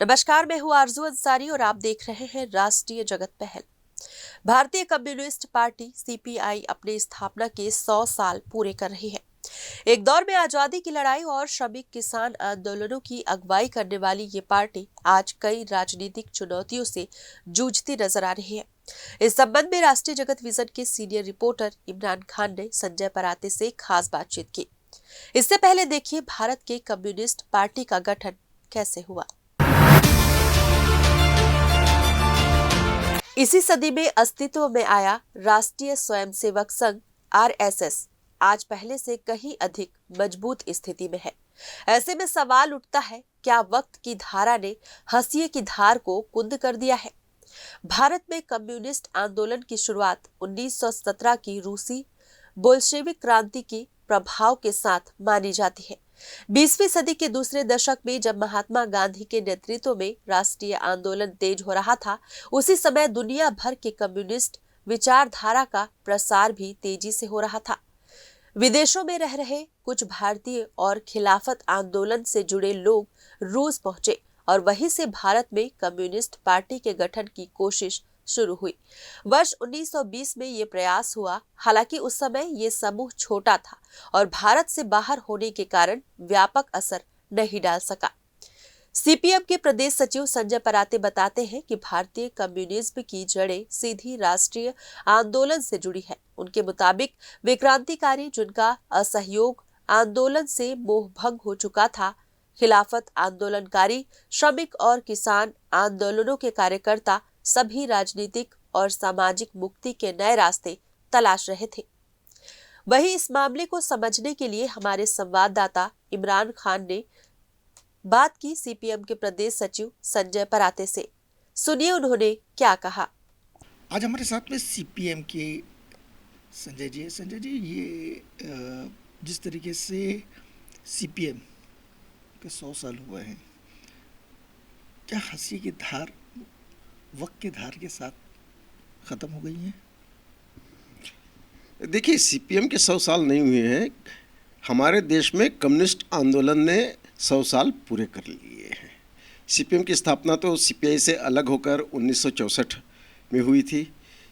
नमस्कार, मैं हूँ आरजू अंसारी और आप देख रहे हैं राष्ट्रीय जगत पहल। भारतीय कम्युनिस्ट पार्टी सीपीआई अपनी स्थापना के 100 साल पूरे कर रही है। एक दौर में आजादी की लड़ाई और श्रमिक किसान आंदोलनों की अगुवाई करने वाली ये पार्टी आज कई राजनीतिक चुनौतियों से जूझती नजर आ रही है। इस संबंध में राष्ट्रीय जगत विजन के सीनियर रिपोर्टर इमरान खान ने संजय पराते से खास बातचीत की। इससे पहले देखिए भारत के कम्युनिस्ट पार्टी का गठन कैसे हुआ। इसी सदी में अस्तित्व में आया राष्ट्रीय स्वयंसेवक संघ आरएसएस आज पहले से कहीं अधिक मजबूत स्थिति में है। ऐसे में सवाल उठता है, क्या वक्त की धारा ने हंसिए की धार को कुंद कर दिया है? भारत में कम्युनिस्ट आंदोलन की शुरुआत 1917 की रूसी बोल्शेविक क्रांति की प्रभाव के साथ मानी जाती है। 20वीं सदी के दूसरे दशक में जब महात्मा गांधी के नेतृत्व में राष्ट्रीय आंदोलन तेज हो रहा था, उसी समय दुनिया भर के कम्युनिस्ट विचारधारा का प्रसार भी तेजी से हो रहा था। विदेशों में रह रहे कुछ भारतीय और खिलाफत आंदोलन से जुड़े लोग रूस पहुंचे और वहीं से भारत में कम्युनिस्ट पार्टी के गठन की कोशिश शुरू हुई। वर्ष 1920 में ये प्रयास हुआ। हालांकि उस समय ये समूह छोटा था और भारत से बाहर होने के कारण व्यापक असर नहीं डाल सका। सीपीएम के प्रदेश सचिव संजय पराते बताते हैं कि भारतीय कम्युनिज्म की जड़ें सीधी राष्ट्रीय आंदोलन से जुड़ी है। उनके मुताबिक वे क्रांतिकारी जिनका असहयोग आंदोलन से मोहभंग हो चुका था, खिलाफत आंदोलनकारी, श्रमिक और किसान आंदोलनों के कार्यकर्ता सभी राजनीतिक और सामाजिक मुक्ति के नए रास्ते तलाश रहे थे। वहीं इस मामले को समझने के लिए हमारे संवाददाता इमरान खान ने बात की सीपीएम के प्रदेश सचिव संजय पराते से। सुनिए उन्होंने क्या कहा। आज हमारे साथ में सीपीएम के संजय जी। संजय जी, ये जिस तरीके से सीपीएम के 100 साल हुए हैं, क्या हंसी की धार वक्त की धार के साथ ख़त्म हो गई है? देखिए, सीपीएम के 100 साल नहीं हुए हैं। हमारे देश में कम्युनिस्ट आंदोलन ने 100 साल पूरे कर लिए हैं। सीपीएम की स्थापना तो सीपीआई से अलग होकर 1964 में हुई थी।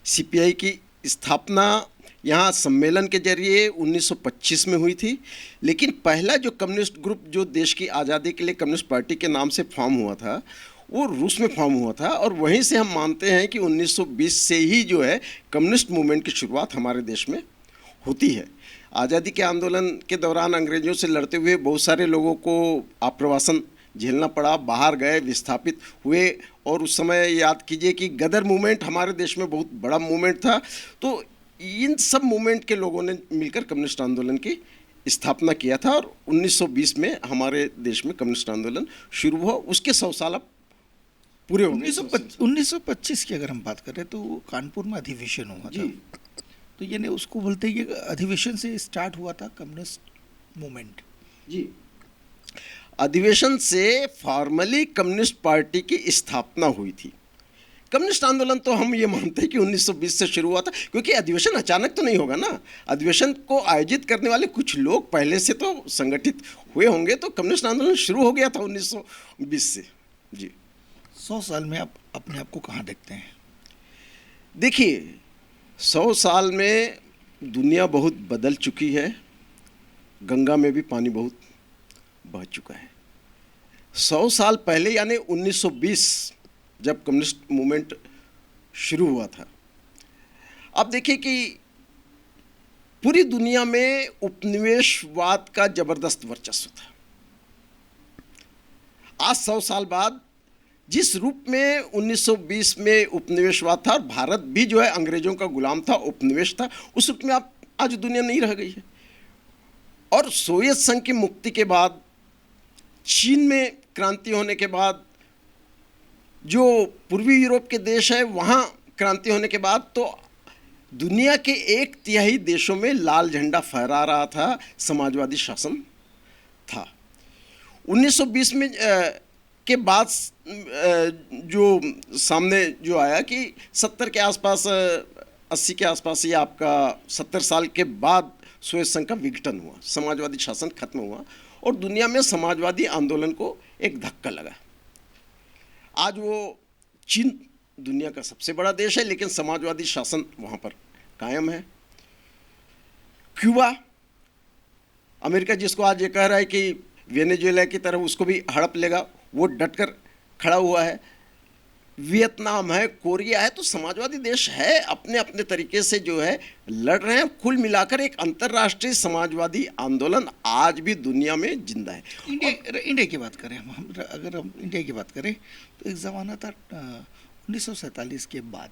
सीपीआई की स्थापना यहाँ सम्मेलन के जरिए 1925 में हुई थी, लेकिन पहला जो कम्युनिस्ट ग्रुप जो देश की आज़ादी के लिए कम्युनिस्ट पार्टी के नाम से फॉर्म हुआ था, वो रूस में फॉर्म हुआ था। और वहीं से हम मानते हैं कि 1920 से ही जो है कम्युनिस्ट मूवमेंट की शुरुआत हमारे देश में होती है। आज़ादी के आंदोलन के दौरान अंग्रेज़ों से लड़ते हुए बहुत सारे लोगों को आप्रवासन झेलना पड़ा, बाहर गए, विस्थापित हुए। और उस समय याद कीजिए कि गदर मूवमेंट हमारे देश में बहुत बड़ा मूवमेंट था। तो इन सब मूवमेंट के लोगों ने मिलकर कम्युनिस्ट आंदोलन की स्थापना किया था और 1920 में हमारे देश में कम्युनिस्ट आंदोलन शुरू हुआ। उसके 100 साल अब पूरे हो गए। 1925 की अगर हम बात करें तो कानपुर में अधिवेशन हुआ था, तो यानी उसको बोलते हैं कि अधिवेशन से स्टार्ट हुआ था कम्युनिस्ट मूवमेंट। जी, अधिवेशन से फॉर्मली कम्युनिस्ट पार्टी की स्थापना हुई थी। कम्युनिस्ट आंदोलन तो हम ये मानते हैं कि 1920 से शुरू हुआ था, क्योंकि अधिवेशन अचानक तो नहीं होगा ना। अधिवेशन को आयोजित करने वाले कुछ लोग पहले से तो संगठित हुए होंगे, तो कम्युनिस्ट आंदोलन शुरू हो गया था 1920 से। जी, 100 साल में आप अपने आप को कहाँ देखते हैं? देखिए, 100 साल में दुनिया बहुत बदल चुकी है। गंगा में भी पानी बहुत बह चुका है। 100 साल पहले यानी 1920 जब कम्युनिस्ट मूवमेंट शुरू हुआ था, आप देखिए कि पूरी दुनिया में उपनिवेशवाद का जबरदस्त वर्चस्व था। आज 100 साल बाद जिस रूप में 1920 में उपनिवेशवाद था और भारत भी जो है अंग्रेजों का गुलाम था, उपनिवेश था, उस रूप में आप आज दुनिया नहीं रह गई है। और सोवियत संघ की मुक्ति के बाद, चीन में क्रांति होने के बाद, जो पूर्वी यूरोप के देश है वहाँ क्रांति होने के बाद, तो दुनिया के 1/3 देशों में लाल झंडा फहरा रहा था, समाजवादी शासन था। 1920 में के बाद जो सामने जो आया कि 70 के आसपास, 80 के आसपास, ये आपका 70 साल के बाद सोवियत संघ का विघटन हुआ, समाजवादी शासन खत्म हुआ और दुनिया में समाजवादी आंदोलन को एक धक्का लगा। आज वो चीन दुनिया का सबसे बड़ा देश है, लेकिन समाजवादी शासन वहाँ पर कायम है। क्यूबा, अमेरिका जिसको आज ये कह रहा है कि वेनेजुएला की तरह उसको भी हड़प लेगा, वो डटकर खड़ा हुआ है। वियतनाम है, कोरिया है, तो समाजवादी देश है, अपने अपने तरीके से जो है लड़ रहे हैं। कुल मिलाकर एक अंतर्राष्ट्रीय समाजवादी आंदोलन आज भी दुनिया में जिंदा है। इंडिया की बात करें अगर हम इंडिया की बात करें तो एक ज़माना था 1947 के बाद,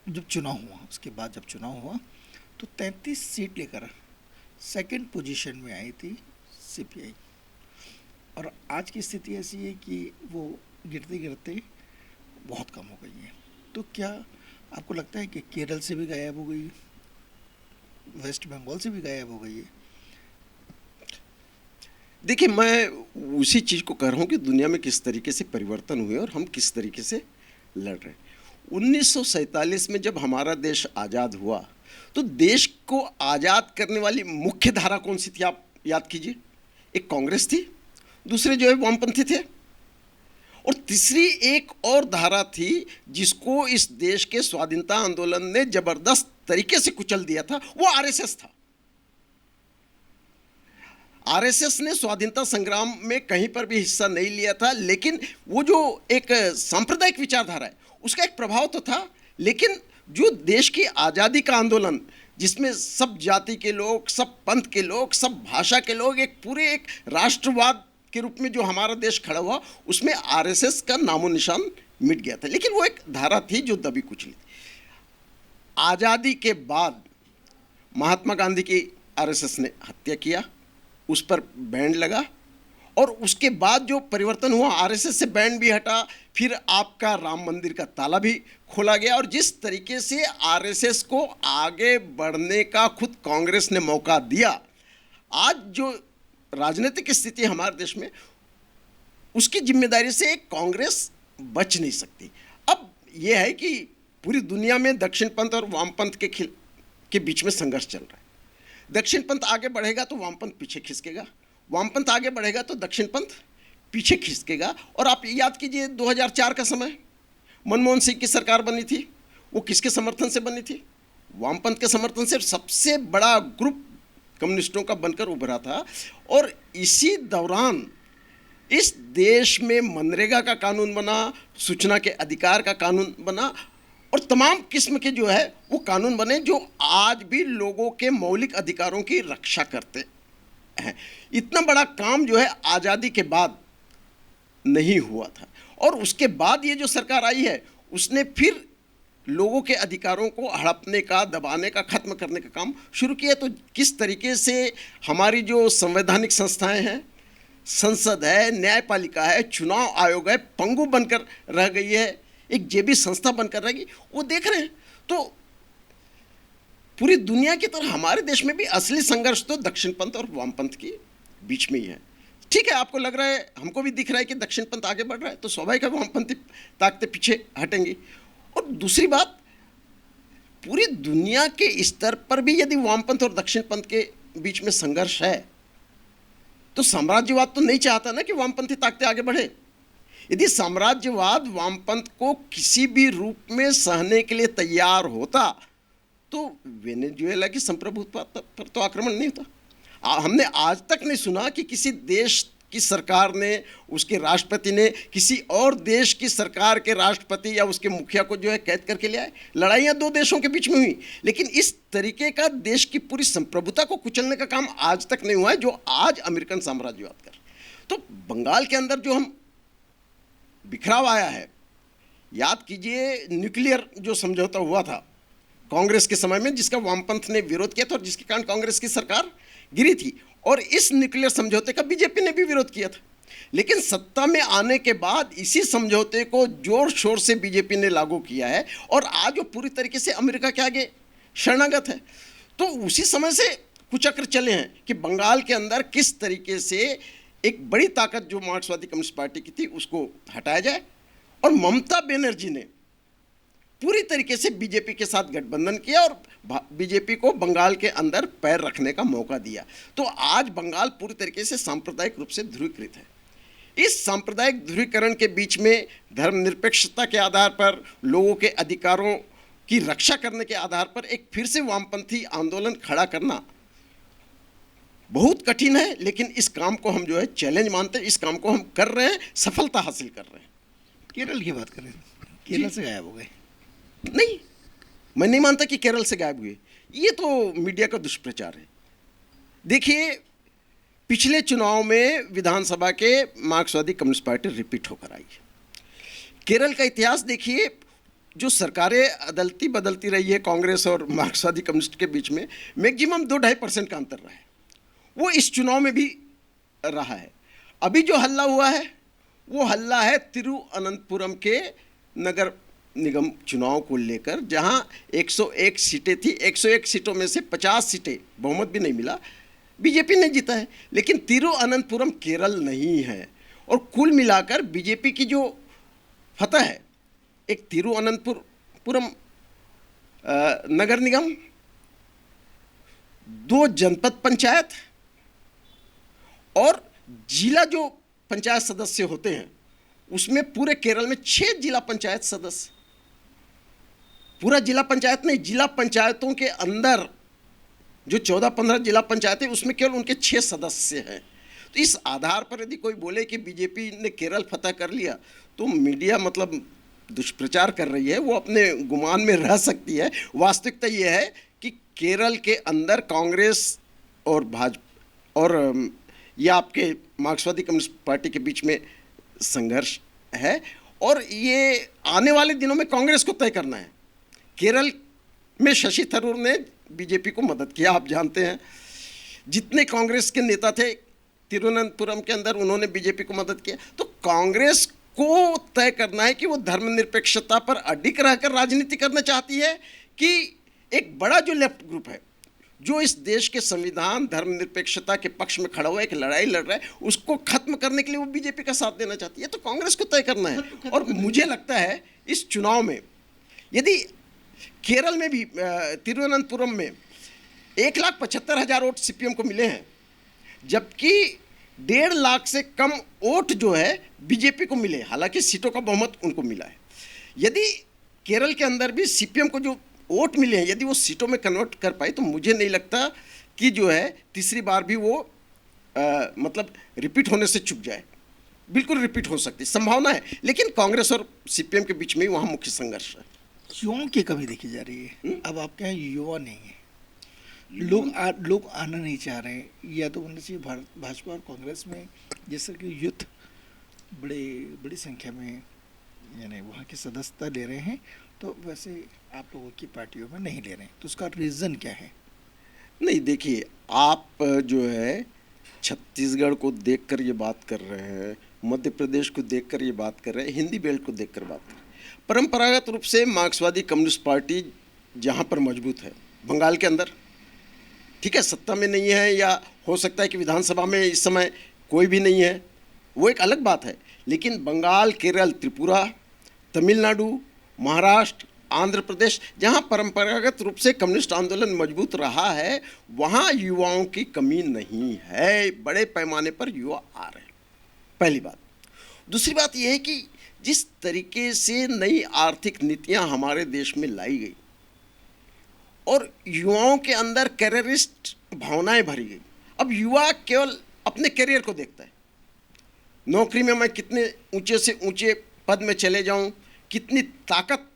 जब चुनाव हुआ, उसके बाद जब चुनाव हुआ तो 33 सीट लेकर सेकंड पोजीशन में आई थी सीपीआई, और आज की स्थिति ऐसी है कि वो गिरते गिरते बहुत कम हो गई है। तो क्या आपको लगता है कि केरल से भी गायब हो गई, वेस्ट बंगाल से भी गायब हो गई है? देखिए, मैं उसी चीज़ को कह रहा हूँ कि दुनिया में किस तरीके से परिवर्तन हुए और हम किस तरीके से लड़ रहे हैं। 1947 में जब हमारा देश आज़ाद हुआ तो देश को आज़ाद करने वाली मुख्य धारा कौन सी थी, आप याद कीजिए। एक कांग्रेस थी, दूसरे जो है वामपंथी थे, और तीसरी एक और धारा थी जिसको इस देश के स्वाधीनता आंदोलन ने जबरदस्त तरीके से कुचल दिया था, वो आरएसएस था। आरएसएस ने स्वाधीनता संग्राम में कहीं पर भी हिस्सा नहीं लिया था, लेकिन वो जो एक सांप्रदायिक विचारधारा है उसका एक प्रभाव तो था। लेकिन जो देश की आज़ादी का आंदोलन, जिसमें सब जाति के लोग, सब पंथ के लोग, सब भाषा के लोग एक पूरे एक राष्ट्रवाद के रूप में जो हमारा देश खड़ा हुआ, उसमें आरएसएस का नामो निशान मिट गया था। लेकिन वो एक धारा थी जो दबी कुचली थी। आज़ादी के बाद महात्मा गांधी की आरएसएस ने हत्या किया, उस पर बैन लगा, और उसके बाद जो परिवर्तन हुआ, आरएसएस से बैन भी हटा, फिर आपका राम मंदिर का ताला भी खोला गया, और जिस तरीके से आरएसएस को आगे बढ़ने का खुद कांग्रेस ने मौका दिया, आज जो राजनीतिक स्थिति हमारे देश में, उसकी जिम्मेदारी से कांग्रेस बच नहीं सकती। अब यह है कि पूरी दुनिया में दक्षिण पंथ और वामपंथ के बीच में संघर्ष चल रहा है। दक्षिण पंथ आगे बढ़ेगा तो वामपंथ पीछे खिसकेगा, वामपंथ आगे बढ़ेगा तो दक्षिण पंथ पीछे खिसकेगा। और आप याद कीजिए 2004 का समय, मनमोहन सिंह की सरकार बनी थी, वो किसके समर्थन से बनी थी? वामपंथ के समर्थन से। सबसे बड़ा ग्रुप कम्युनिस्टों का बनकर उभरा था, और इसी दौरान इस देश में मनरेगा का कानून बना, सूचना के अधिकार का कानून बना, और तमाम किस्म के जो है वो कानून बने जो आज भी लोगों के मौलिक अधिकारों की रक्षा करते हैं। इतना बड़ा काम जो है आज़ादी के बाद नहीं हुआ था, और उसके बाद ये जो सरकार आई है उसने फिर लोगों के अधिकारों को हड़पने का, दबाने का, खत्म करने का काम शुरू किया। तो किस तरीके से हमारी जो संवैधानिक संस्थाएं हैं, संसद है, न्यायपालिका है, चुनाव आयोग है, पंगु बनकर रह गई है, एक जेबी संस्था बनकर रहेगी, वो देख रहे हैं। तो पूरी दुनिया की तरह हमारे देश में भी असली संघर्ष तो दक्षिण पंथ और वामपंथ के बीच में ही है। ठीक है, आपको लग रहा है, हमको भी दिख रहा है कि दक्षिण पंथ आगे बढ़ रहा है, तो स्वाभाविक है वामपंथी ताकतें पीछे हटेंगी। और दूसरी बात, पूरी दुनिया के स्तर पर भी यदि वामपंथ और दक्षिण पंथ के बीच में संघर्ष है, तो साम्राज्यवाद तो नहीं चाहता ना कि वामपंथी ताकतें आगे बढ़े। यदि साम्राज्यवाद वामपंथ को किसी भी रूप में सहने के लिए तैयार होता तो वेनेजुएला की संप्रभुत्व पर तो आक्रमण नहीं होता। हमने आज तक नहीं सुना कि किसी देश की सरकार ने, उसके राष्ट्रपति ने किसी और देश की सरकार के राष्ट्रपति या उसके मुखिया को जो है कैद करके ले आए। लड़ाइयाँ दो देशों के बीच में हुई, लेकिन इस तरीके का देश की पूरी संप्रभुता को कुचलने का काम आज तक नहीं हुआ है जो आज अमेरिकन साम्राज्यवाद कर। तो बंगाल के अंदर जो हम बिखराव आया है, याद कीजिए न्यूक्लियर जो समझौता हुआ था कांग्रेस के समय में, जिसका वामपंथ ने विरोध किया था और जिसके कारण कांग्रेस की सरकार गिरी थी, और इस न्यूक्लियर समझौते का बीजेपी ने भी विरोध किया था। लेकिन सत्ता में आने के बाद इसी समझौते को जोर शोर से बीजेपी ने लागू किया है, और आज वो पूरी तरीके से अमेरिका के आगे शरणागत है। तो उसी समय से कुचक्र चले हैं कि बंगाल के अंदर किस तरीके से एक बड़ी ताकत जो मार्क्सवादी कम्युनिस्ट पार्टी की थी उसको हटाया जाए, और ममता बनर्जी ने पूरी तरीके से बीजेपी के साथ गठबंधन किया और बीजेपी को बंगाल के अंदर पैर रखने का मौका दिया। तो आज बंगाल पूरी तरीके से सांप्रदायिक रूप से ध्रुवीकृत है। इस सांप्रदायिक ध्रुवीकरण के बीच में धर्मनिरपेक्षता के आधार पर, लोगों के अधिकारों की रक्षा करने के आधार पर एक फिर से वामपंथी आंदोलन खड़ा करना बहुत कठिन है। लेकिन इस काम को हम जो है चैलेंज मानते हैं, इस काम को हम कर रहे हैं, सफलता हासिल कर रहे हैं। केरल की बात करें, केरल से गायब हो गए। नहीं, मैं नहीं मानता कि केरल से गायब हुए, ये तो मीडिया का दुष्प्रचार है। देखिए, पिछले चुनाव में विधानसभा के मार्क्सवादी कम्युनिस्ट पार्टी रिपीट होकर आई है। केरल का इतिहास देखिए, जो सरकारें अदलती बदलती रही है कांग्रेस और मार्क्सवादी कम्युनिस्ट के बीच में, मैक्सिमम 2-2.5% का अंतर रहा है। वो इस चुनाव में भी रहा है। अभी जो हल्ला हुआ है वो हल्ला है तिरुअनंतपुरम के नगर निगम चुनाव को लेकर, जहां 101 सीटें थी। 101 सीटों में से 50 सीटें, बहुमत भी नहीं मिला, बीजेपी ने जीता है। लेकिन तिरुअनंतपुरम केरल नहीं है, और कुल मिलाकर बीजेपी की जो फतह है, एक तिरुअनंतपुरम नगर निगम, 2 जनपद पंचायत और जिला जो पंचायत सदस्य होते हैं, उसमें पूरे केरल में 6 जिला पंचायत सदस्य, पूरा जिला पंचायत नहीं, जिला पंचायतों के अंदर जो 14-15 जिला पंचायत है, उसमें केवल उनके 6 सदस्य हैं। तो इस आधार पर यदि कोई बोले कि बीजेपी ने केरल फतह कर लिया, तो मीडिया मतलब दुष्प्रचार कर रही है, वो अपने गुमान में रह सकती है। वास्तविकता ये है कि केरल के अंदर कांग्रेस और भाजपा और ये आपके मार्क्सवादी कम्युनिस्ट पार्टी के बीच में संघर्ष है, और ये आने वाले दिनों में कांग्रेस को तय करना है। केरल में शशि थरूर ने बीजेपी को मदद किया, आप जानते हैं। जितने कांग्रेस के नेता थे तिरुवनंतपुरम के अंदर, उन्होंने बीजेपी को मदद किया। तो कांग्रेस को तय करना है कि वो धर्मनिरपेक्षता पर अडिग रहकर राजनीति करना चाहती है, कि एक बड़ा जो लेफ्ट ग्रुप है, जो इस देश के संविधान धर्मनिरपेक्षता के पक्ष में खड़ा हुआ है, एक लड़ाई लड़ रहा है, उसको खत्म करने के लिए वो बीजेपी का साथ देना चाहती है। तो कांग्रेस को तय करना है। और मुझे लगता है इस चुनाव में यदि केरल में भी तिरुवनंतपुरम में 1,75,000 वोट सीपीएम को मिले हैं, जबकि 1.5 लाख से कम वोट जो है बीजेपी को मिले, हालांकि सीटों का बहुमत उनको मिला है। यदि केरल के अंदर भी सीपीएम को जो वोट मिले हैं, यदि वो सीटों में कन्वर्ट कर पाए, तो मुझे नहीं लगता कि जो है तीसरी बार भी वो मतलब रिपीट होने से चूक जाए। बिल्कुल रिपीट हो सकती संभावना है, लेकिन कांग्रेस और सीपीएम के बीच में ही वहाँ मुख्य संघर्ष है। युवाओं की कमी देखी जा रही है। अब आपके यहाँ युवा नहीं है, लोग आना नहीं चाह रहे हैं, या तो बोलना चाहिए भाजपा और कांग्रेस में जैसे कि यूथ बड़ी संख्या में यानी वहाँ की सदस्यता ले रहे हैं, तो वैसे आप लोगों की पार्टियों में नहीं ले रहे हैं, तो उसका रीज़न क्या है? नहीं, देखिए, आप जो है छत्तीसगढ़ को देखकर ये बात कर रहे हैं, मध्य प्रदेश को देखकर ये बात कर रहे हैं, हिंदी बेल्ट को देखकर बात कर रहे हैं। परंपरागत रूप से मार्क्सवादी कम्युनिस्ट पार्टी जहाँ पर मजबूत है, बंगाल के अंदर, ठीक है, सत्ता में नहीं है, या हो सकता है कि विधानसभा में इस समय कोई भी नहीं है, वो एक अलग बात है। लेकिन बंगाल, केरल, त्रिपुरा, तमिलनाडु, महाराष्ट्र, आंध्र प्रदेश, जहाँ परंपरागत रूप से कम्युनिस्ट आंदोलन मजबूत रहा है, वहाँ युवाओं की कमी नहीं है। बड़े पैमाने पर युवा आ रहे हैं, पहली बात। दूसरी बात यह है कि जिस तरीके से नई आर्थिक नीतियाँ हमारे देश में लाई गई और युवाओं के अंदर कैरियरिस्ट भावनाएं भरी गई, अब युवा केवल अपने करियर को देखता है। नौकरी में मैं कितने ऊंचे से ऊंचे पद में चले जाऊं, कितनी ताकत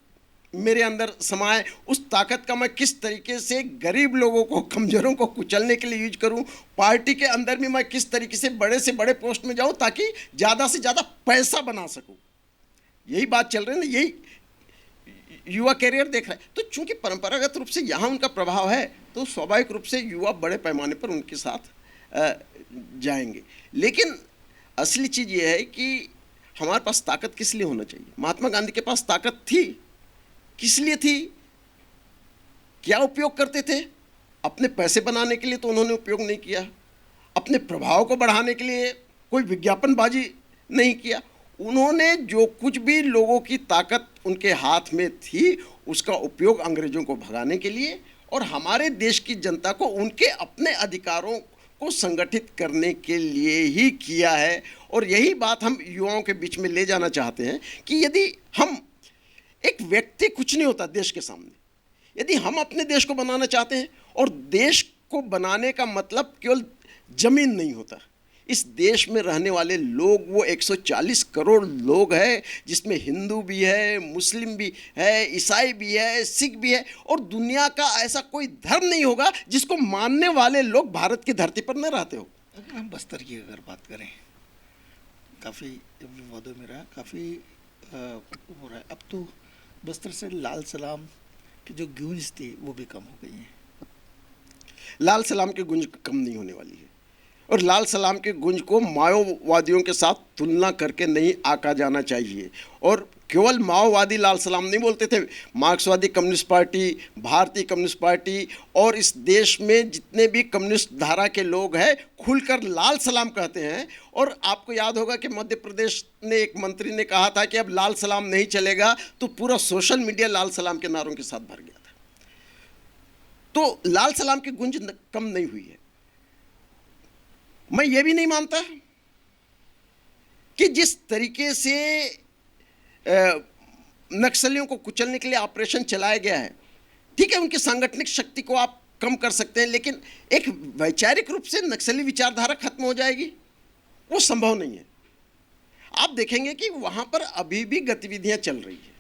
मेरे अंदर समाए, उस ताकत का मैं किस तरीके से गरीब लोगों को, कमजोरों को कुचलने के लिए यूज करूं, पार्टी के अंदर भी मैं किस तरीके से बड़े पोस्ट में जाऊं ताकि ज़्यादा से ज़्यादा पैसा बना सकूं। यही बात चल रही है ना, यही युवा कैरियर देख रहा है। तो चूंकि परंपरागत रूप से यहाँ उनका प्रभाव है, तो स्वाभाविक रूप से युवा बड़े पैमाने पर उनके साथ जाएंगे। लेकिन असली चीज़ ये है कि हमारे पास ताकत किस लिए होना चाहिए। महात्मा गांधी के पास ताकत थी, किस लिए थी, क्या उपयोग करते थे? अपने पैसे बनाने के लिए तो उन्होंने उपयोग नहीं किया, अपने प्रभाव को बढ़ाने के लिए कोई विज्ञापनबाजी नहीं किया। उन्होंने जो कुछ भी लोगों की ताकत उनके हाथ में थी, उसका उपयोग अंग्रेजों को भगाने के लिए और हमारे देश की जनता को उनके अपने अधिकारों को संगठित करने के लिए ही किया है। और यही बात हम युवाओं के बीच में ले जाना चाहते हैं कि यदि हम, एक व्यक्ति कुछ नहीं होता देश के सामने, यदि हम अपने देश को बनाना चाहते हैं, और देश को बनाने का मतलब केवल जमीन नहीं होता, इस देश में रहने वाले लोग वो 140 करोड़ लोग हैं, जिसमें हिंदू भी है, मुस्लिम भी है, ईसाई भी है, सिख भी है, और दुनिया का ऐसा कोई धर्म नहीं होगा जिसको मानने वाले लोग भारत की धरती पर न रहते हो। अगर हम बस्तर की अगर बात करें, काफ़ी विवादों में रहा, काफ़ी हो रहा है। अब तो बस्तर से लाल सलाम की जो गूंज थी वो भी कम हो गई है। लाल सलाम की गूंज कम नहीं होने वाली है, और लाल सलाम की गूंज को माओवादियों के साथ तुलना करके नहीं आंका जाना चाहिए। और केवल माओवादी लाल सलाम नहीं बोलते थे, मार्क्सवादी कम्युनिस्ट पार्टी, भारतीय कम्युनिस्ट पार्टी और इस देश में जितने भी कम्युनिस्ट धारा के लोग हैं खुलकर लाल सलाम कहते हैं। और आपको याद होगा कि मध्य प्रदेश ने एक मंत्री ने कहा था कि अब लाल सलाम नहीं चलेगा, तो पूरा सोशल मीडिया लाल सलाम के नारों के साथ भर गया था। तो लाल सलाम की गूंज कम नहीं हुई है। मैं ये भी नहीं मानता कि जिस तरीके से नक्सलियों को कुचलने के लिए ऑपरेशन चलाया गया है, ठीक है, उनकी सांगठनिक शक्ति को आप कम कर सकते हैं, लेकिन एक वैचारिक रूप से नक्सली विचारधारा खत्म हो जाएगी, वो संभव नहीं है। आप देखेंगे कि वहाँ पर अभी भी गतिविधियाँ चल रही है,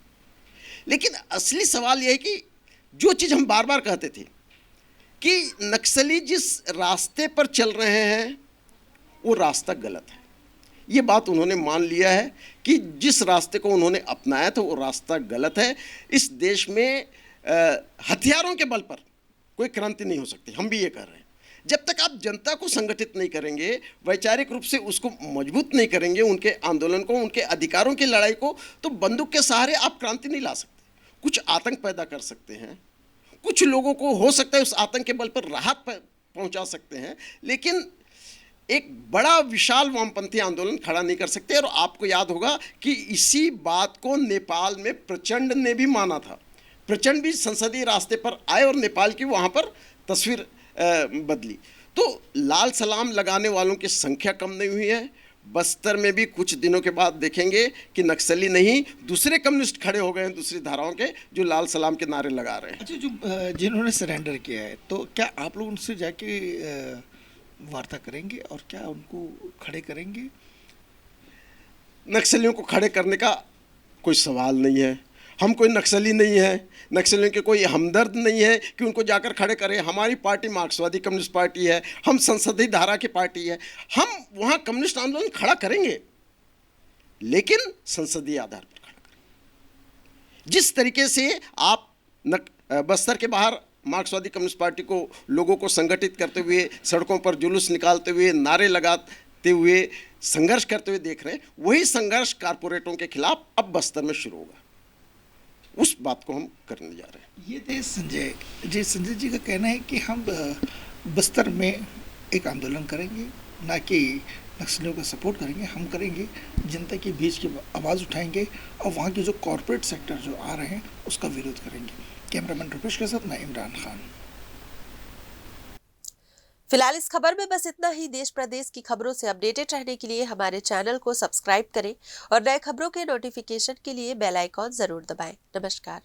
लेकिन असली सवाल यह है कि जो चीज़ हम बार बार कहते थे कि नक्सली जिस रास्ते पर चल रहे हैं वो रास्ता गलत है, ये बात उन्होंने मान लिया है कि जिस रास्ते को उन्होंने अपनाया था वो रास्ता गलत है। इस देश में हथियारों के बल पर कोई क्रांति नहीं हो सकती, हम भी ये कह रहे हैं। जब तक आप जनता को संगठित नहीं करेंगे, वैचारिक रूप से उसको मजबूत नहीं करेंगे, उनके आंदोलन को, उनके अधिकारों की लड़ाई को, तो बंदूक के सहारे आप क्रांति नहीं ला सकते। कुछ आतंक पैदा कर सकते हैं, कुछ लोगों को हो सकता है उस आतंक के बल पर राहत पहुंचा सकते हैं, लेकिन एक बड़ा विशाल वामपंथी आंदोलन खड़ा नहीं कर सकते। और आपको याद होगा कि इसी बात को नेपाल में प्रचंड ने भी माना था। प्रचंड भी संसदीय रास्ते पर आए और नेपाल की वहाँ पर तस्वीर बदली। तो लाल सलाम लगाने वालों की संख्या कम नहीं हुई है। बस्तर में भी कुछ दिनों के बाद देखेंगे कि नक्सली नहीं, दूसरे कम्युनिस्ट खड़े हो गए हैं दूसरी धाराओं के, जो लाल सलाम के नारे लगा रहे हैं। अच्छा, जो जिन्होंने सरेंडर किया है, तो क्या आप लोग उनसे जाके वार्ता करेंगे और क्या उनको खड़े करेंगे? नक्सलियों को खड़े करने का कोई सवाल नहीं है। हम कोई नक्सली नहीं है, नक्सलियों के कोई हमदर्द नहीं है कि उनको जाकर खड़े करें। हमारी पार्टी मार्क्सवादी कम्युनिस्ट पार्टी है, हम संसदीय धारा की पार्टी है, हम वहाँ कम्युनिस्ट आंदोलन खड़ा करेंगे, लेकिन संसदीय आधार पर खड़ा करेंगे। जिस तरीके से आप बस्तर के बाहर मार्क्सवादी कम्युनिस्ट पार्टी को, लोगों को संगठित करते हुए, सड़कों पर जुलूस निकालते हुए, नारे लगाते हुए, संघर्ष करते हुए देख रहे हैं, वही संघर्ष कारपोरेटों के खिलाफ अब बस्तर में शुरू होगा। उस बात को हम करने जा रहे हैं। ये थे संजय जी का कहना है कि हम बस्तर में एक आंदोलन करेंगे, ना कि नक्सलियों का सपोर्ट करेंगे, हम करेंगे जनता के बीच की आवाज़ उठाएंगे और वहाँ के जो कॉरपोरेट सेक्टर जो आ रहे हैं उसका विरोध करेंगे। कैमरामैन रुपेश के साथ मैं इमरान खान। फिलहाल इस खबर में बस इतना ही। देश प्रदेश की खबरों से अपडेटेड रहने के लिए हमारे चैनल को सब्सक्राइब करें और नए खबरों के नोटिफिकेशन के लिए बेल आइकॉन जरूर दबाएं। नमस्कार।